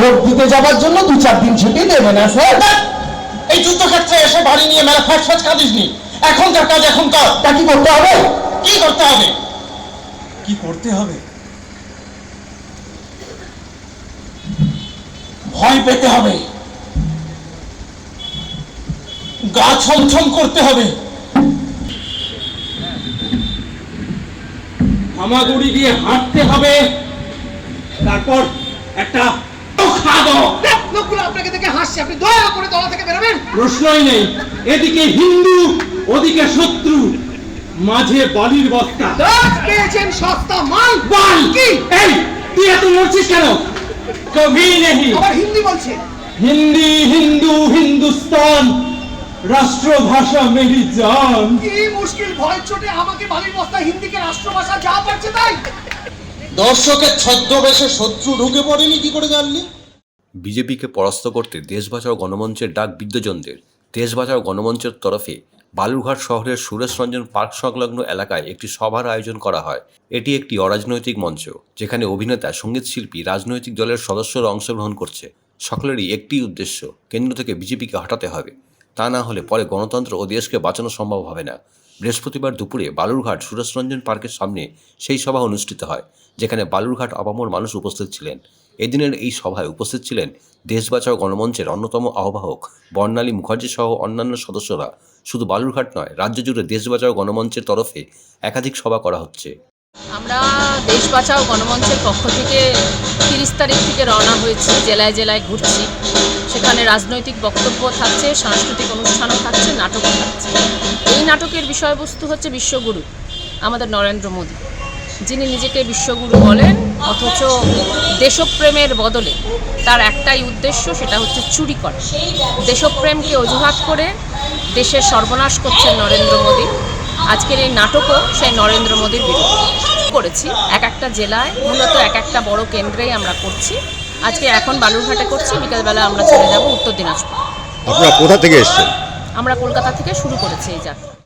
Vote দিতে যাবার জন্য 2-4 দিন ছুটি দেবে না স্যার। এই যুদ্ধক্ষেত্রে এসে বাড়ি নিয়ে মেলা ফ্যাচ কাঁদিসনি। এখন তার কাজ এখন কর। তা কি করতে হবে? কি করতে হবে? কি করতে হবে? ভয় পেতে হবে, গা ছমছম করতে হবে, হামাগুড়ি দিয়ে হাঁটতে হবে, তারপর একটা লোকগুলো আপনাকে দেখে হাসছে, আপনি দয়া করে দলা থেকে বেরোবেন। প্রশ্নই নেই। এদিকে হিন্দু, ওদিকে শত্রু, মাঝে বালির বস্তা। পেয়েছেন সস্তা মাল। বাল কি? এই তুই এত লড়ছিস কেন? কবি নেই। আবার হিন্দি বলছে। হিন্দি, হিন্দু, হিন্দুস্তান, রাষ্ট্রভাষা মেরি জান। কি মুশকিল, ভয়ের চোটে আমাকে বালির বস্তা হিন্দিকে রাষ্ট্রভাষা যা পারছে তাই। দর্শকের ছদ্মবেশে শত্রু ঢুকে পড়েনি কি করে জানলি? বিজেপিকে পরাস্ত করতে দেশ বাঁচাও গণমঞ্চের ডাক বিদ্যজনদের। দেশ বাঁচাও গণমঞ্চের তরফে বালুরঘাট শহরের সুরেশ রঞ্জন পার্ক সংলগ্ন এলাকায় একটি সভার আয়োজন করা হয়। এটি একটি অরাজনৈতিক মঞ্চ, যেখানে অভিনেতা, সঙ্গীতশিল্পী, রাজনৈতিক দলের সদস্যরা অংশগ্রহণ করছে। সকলেরই একটি উদ্দেশ্য, কেন্দ্র থেকে বিজেপিকে হটাতে হবে। তা না হলে পরে গণতন্ত্র ও দেশকে বাঁচানো সম্ভব হবে না। বৃহস্পতিবার দুপুরে বালুরঘাট সুরেশ রঞ্জন পার্কের সামনে সেই সভা অনুষ্ঠিত হয়, যেখানে বালুরঘাট আপামর মানুষ উপস্থিত ছিলেন। এদিনের এই সভায় উপস্থিত ছিলেন দেশ বাঁচাও গণমঞ্চের অন্যতম আহ্বায়ক বর্ণালী মুখার্জি সহ অন্যান্য সদস্যরা। শুধু বালুরঘাট নয়, রাজ্য জুড়ে দেশ বাঁচাও গণমঞ্চের তরফে একাধিক সভা করা হচ্ছে। আমরা দেশ বাঁচাও গণমঞ্চের পক্ষ থেকে 30 তারিখ থেকে রওনা হয়েছি, জেলায় জেলায় ঘুরছি। সেখানে রাজনৈতিক বক্তব্য থাকছে, সাংস্কৃতিক অনুষ্ঠানও থাকছে, নাটকও থাকছে। এই নাটকের বিষয়বস্তু হচ্ছে বিশ্বগুরু আমাদের নরেন্দ্র মোদী, যিনি নিজেকে বিশ্বগুরু বলেন, অথচ দেশপ্রেমের বদলে তার একটাই উদ্দেশ্য, সেটা হচ্ছে চুরি করা। দেশপ্রেমকে অজুহাত করে দেশের সর্বনাশ করছেন নরেন্দ্র মোদী। আজকের এই নাটকও সেই নরেন্দ্র মোদীর বিরুদ্ধে করেছি। এক একটা জেলায়, মূলত এক একটা বড় কেন্দ্রেই আমরা করছি। আজকে এখন বালুরঘাটে করছি, বিকালবেলা আমরা চলে যাব উত্তর দিনাজপুর। আপনারা কোথা থেকে এসেছেন? আমরা কলকাতা থেকে শুরু করেছি এই যাত্রা।